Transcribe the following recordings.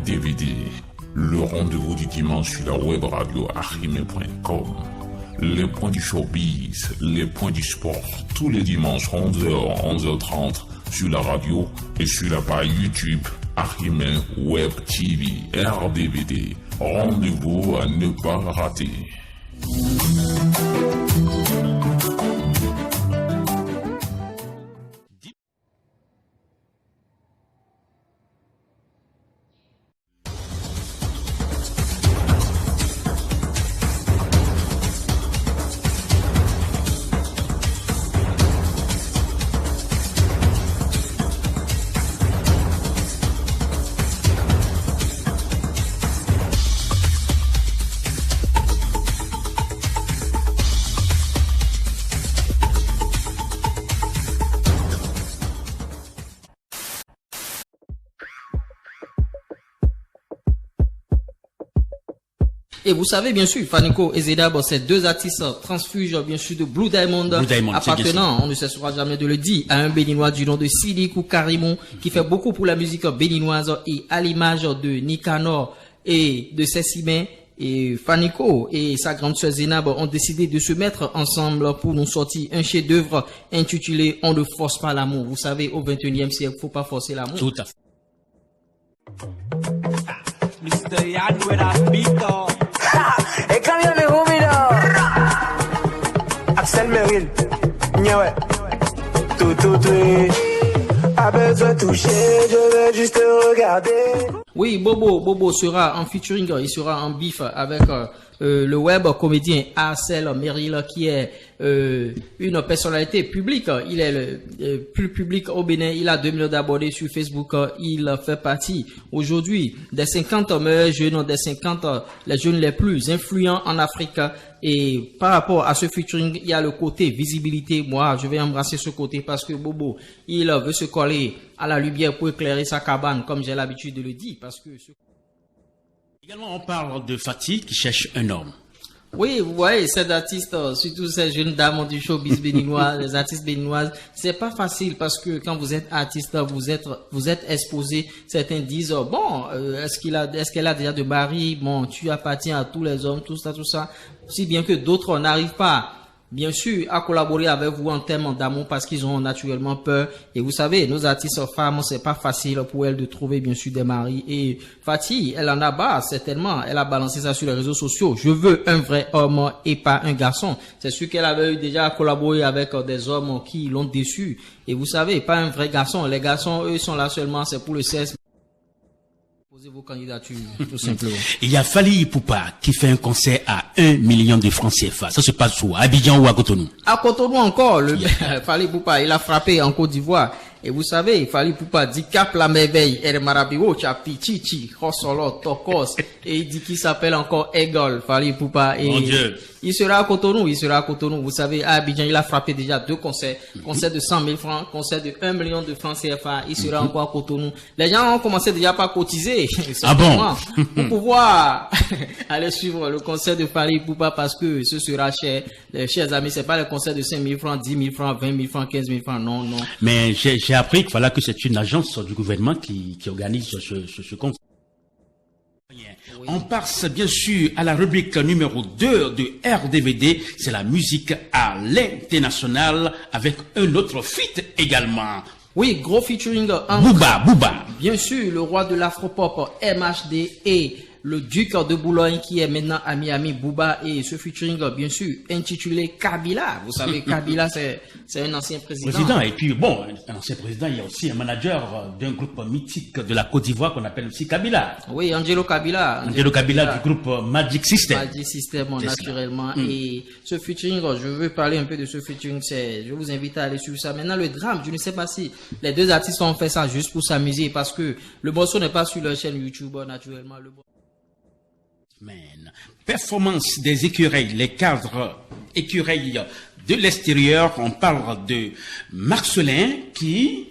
RDVD, le rendez-vous du dimanche sur la web radio arrimé.com. Les points du showbiz, les points du sport, tous les dimanches 11h, 11h30 sur la radio et sur la page YouTube Arrimé Web TV RDVD. Rendez-vous à ne pas rater. Et vous savez, bien sûr, Fanico et Zedab, ces deux artistes transfuges, bien sûr, de Blue Diamond appartenant, on ne cessera jamais de le dire, à un béninois du nom de Sidikou Karimou, qui fait beaucoup pour la musique béninoise et à l'image de Nicanor et de Cessimé. Et Fanico et sa grande sœur Zénab ont décidé de se mettre ensemble pour nous sortir un chef-d'œuvre intitulé On ne force pas l'amour. Vous savez, au 21e siècle, faut pas forcer l'amour. Tout à fait. Mr. Yan with a beat. Et quand il y a mes homies là, Axel Merrill, ouais, tout, a besoin de toucher, je vais juste regarder. Oui, Bobo sera en featuring, il sera en bif avec le web comédien Axel Merrill qui est une personnalité publique. Il est le plus public au Bénin. Il a 2 millions d'abonnés sur Facebook. Il fait partie aujourd'hui des 50 meilleurs jeunes, des 50 les jeunes les plus influents en Afrique. Et par rapport à ce featuring, il y a le côté visibilité. Moi, je vais embrasser ce côté parce que Bobo, il veut se coller à la lumière pour éclairer sa cabane, comme j'ai l'habitude de le dire. Parce que Également, on parle de Fatih qui cherche un homme. Oui, vous voyez, ces artistes, surtout ces jeunes dames du showbiz béninois, les artistes béninoises, c'est pas facile parce que quand vous êtes artiste, vous êtes exposé. Certains disent, bon, est-ce qu'elle a déjà de mari? Bon, tu appartiens à tous les hommes, tout ça. Si bien que d'autres n'arrivent pas, bien sûr, à collaborer avec vous en termes d'amour parce qu'ils ont naturellement peur. Et vous savez, nos artistes femmes, c'est pas facile pour elles de trouver, bien sûr, des maris. Et Fatih, elle en a bas, certainement. Elle a balancé ça sur les réseaux sociaux. Je veux un vrai homme et pas un garçon. C'est sûr qu'elle avait eu déjà collaboré avec des hommes qui l'ont déçu. Et vous savez, pas un vrai garçon. Les garçons, eux, sont là seulement, c'est pour le sexe. Posez vos candidatures, tout simplement. Il y a Fali Ipupa qui fait un concert à 1 million de francs CFA. Ça se passe où? À Abidjan ou à Cotonou? À Cotonou encore, Fali Ipupa, il a frappé en Côte d'Ivoire. Et vous savez, Fali Ipupa dit cap la merveille, El Marabiwo, Chapi, Chichi, Rosolo, Tokos, et il dit qu'il s'appelle encore Egol, Fali Ipupa. Et mon Dieu. il sera à Cotonou. Vous savez, à Abidjan, il a frappé déjà 2 concerts. Concert de 100 000 francs, concert de 1 million de francs CFA. Il sera encore à Cotonou. Les gens ont commencé déjà par cotiser. Ah bon? Pour pouvoir aller suivre le concert de Fali Ipupa parce que ce sera cher. Chers amis, c'est pas le concert de 5 000 francs, 10 000 francs, 20 000 francs, 15 000 francs. Non. Mais j'ai appris qu'il fallait que c'est une agence du gouvernement qui organise ce concert. Oui. On passe bien sûr à la rubrique numéro 2 de RDVD, c'est la musique à l'international avec un autre feat également. Oui, gros featuring entre Booba. Bien sûr, le roi de l'afropop MHD et le duc de Boulogne qui est maintenant à Miami, Booba, et ce featuring, bien sûr, intitulé Kabila. Vous savez, Kabila, c'est un ancien président. Et puis, bon, un ancien président, il y a aussi un manager d'un groupe mythique de la Côte d'Ivoire qu'on appelle aussi Kabila. Oui, Angelo Kabila. Angelo Kabila du groupe Magic System. Magic System, naturellement. Et ce featuring, je veux parler un peu de ce featuring, je vous invite à aller suivre ça. Maintenant, le drame, je ne sais pas si les deux artistes ont fait ça juste pour s'amuser parce que le morceau n'est pas sur leur chaîne YouTube, naturellement. Performance des écureuils, les cadres écureuils de l'extérieur. On parle de Marcelin qui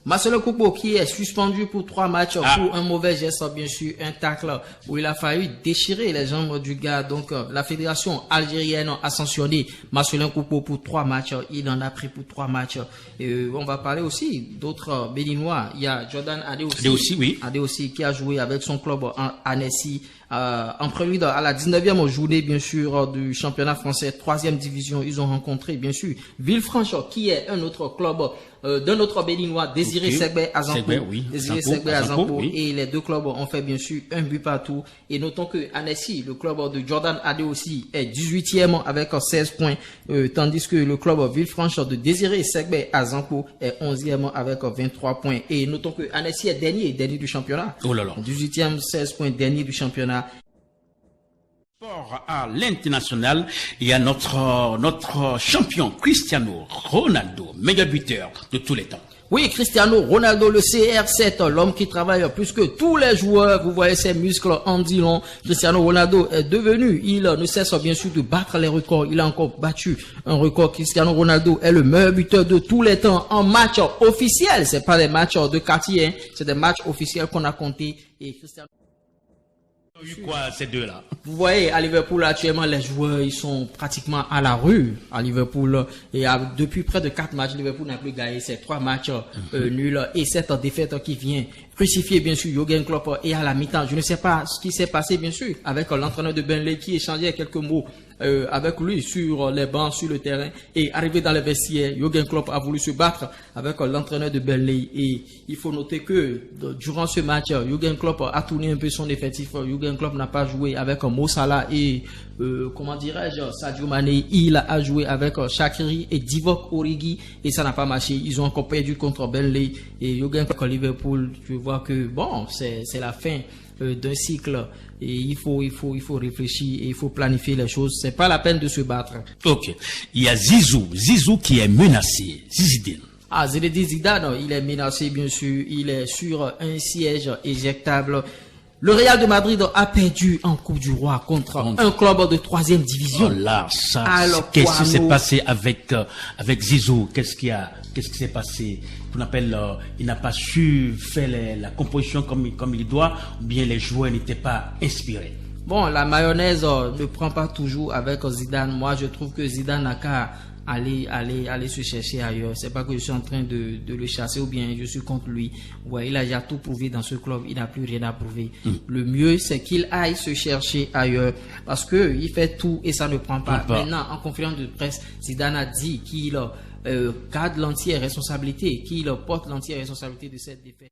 Marcelo Coupeau qui est suspendu pour 3 matchs pour un mauvais geste, bien sûr, un tacle où il a failli déchirer les jambes du gars. Donc, la fédération algérienne a sanctionné Marcelo Coupeau pour 3 matchs. Il en a pris pour 3 matchs. On va parler aussi d'autres Béninois. Il y a Jordan Adé aussi, qui a joué avec son club en Annecy. En prélude à la 19e journée, bien sûr, du championnat français, 3e division, ils ont rencontré, bien sûr, Villefranche, qui est un autre club d'un autre Béninois, Désiré Segbe à Zankou. Désiré Segbe à Zankou. Et les deux clubs ont fait, bien sûr, un but partout. Et notons que Annecy, le club de Jordan Adé aussi, est 18e avec 16 points, tandis que le club Villefranche de Désiré Segbe à Zankou est 11e avec 23 points. Et notons que Annecy est dernier du championnat. 18e, 16 points, dernier du championnat. À l'international, il y a notre champion Cristiano Ronaldo, meilleur buteur de tous les temps. Oui, Cristiano Ronaldo, le CR7, l'homme qui travaille plus que tous les joueurs. Vous voyez ses muscles en dit long. Cristiano Ronaldo est devenu, il ne cesse bien sûr de battre les records. Il a encore battu un record. Cristiano Ronaldo est le meilleur buteur de tous les temps en match officiel. C'est pas des matchs de quartier, hein. C'est des matchs officiels qu'on a comptés. Et Cristiano... Quoi, ces deux-là? Vous voyez, à Liverpool, actuellement, les joueurs, ils sont pratiquement à la rue, à Liverpool. Et depuis près de 4 matchs, Liverpool n'a plus gagné ces 3 matchs nuls. Et cette défaite qui vient crucifier, bien sûr, Jürgen Klopp. Et à la mi-temps, je ne sais pas ce qui s'est passé, bien sûr, avec l'entraîneur de Burnley qui échangeait quelques mots avec lui sur les bancs, sur le terrain. Et arrivé dans les vestiaires, Jürgen Klopp a voulu se battre avec l'entraîneur de Burnley. Et il faut noter que durant ce match, Jürgen Klopp a tourné un peu son effectif. Jürgen Klopp n'a pas joué avec Mo Salah et comment dirais-je, Sadio Mané. Il a joué avec Shaqiri et Divock Origi et ça n'a pas marché. Ils ont encore perdu contre Burnley et Jürgen Klopp à Liverpool. Je vois que bon, c'est la fin d'un cycle et il faut réfléchir et il faut planifier les choses. C'est pas la peine de se battre. Ok. Il y a Zizou qui est menacé. Zidane. Zinedine Zidane, il est menacé bien sûr. Il est sur un siège éjectable. Le Real de Madrid a perdu en Coupe du Roi contre un club de 3e division. Oh là, ça. Alors, qu'est-ce qui s'est passé avec Zizou? Qu'est-ce qui s'est passé? Qu'on appelle, il n'a pas su faire la composition comme il doit, ou bien les joueurs n'étaient pas inspirés. Bon, la mayonnaise ne prend pas toujours avec Zidane. Moi, je trouve que Zidane n'a qu'à aller se chercher ailleurs. C'est pas que je suis en train de le chasser ou bien je suis contre lui. Ouais, il a déjà tout prouvé dans ce club, il n'a plus rien à prouver. Le mieux, c'est qu'il aille se chercher ailleurs parce que il fait tout et ça ne prend pas. Maintenant, en conférence de presse, Zidane a dit qu'il garde l'entière responsabilité, qu'il porte l'entière responsabilité de cette défaite.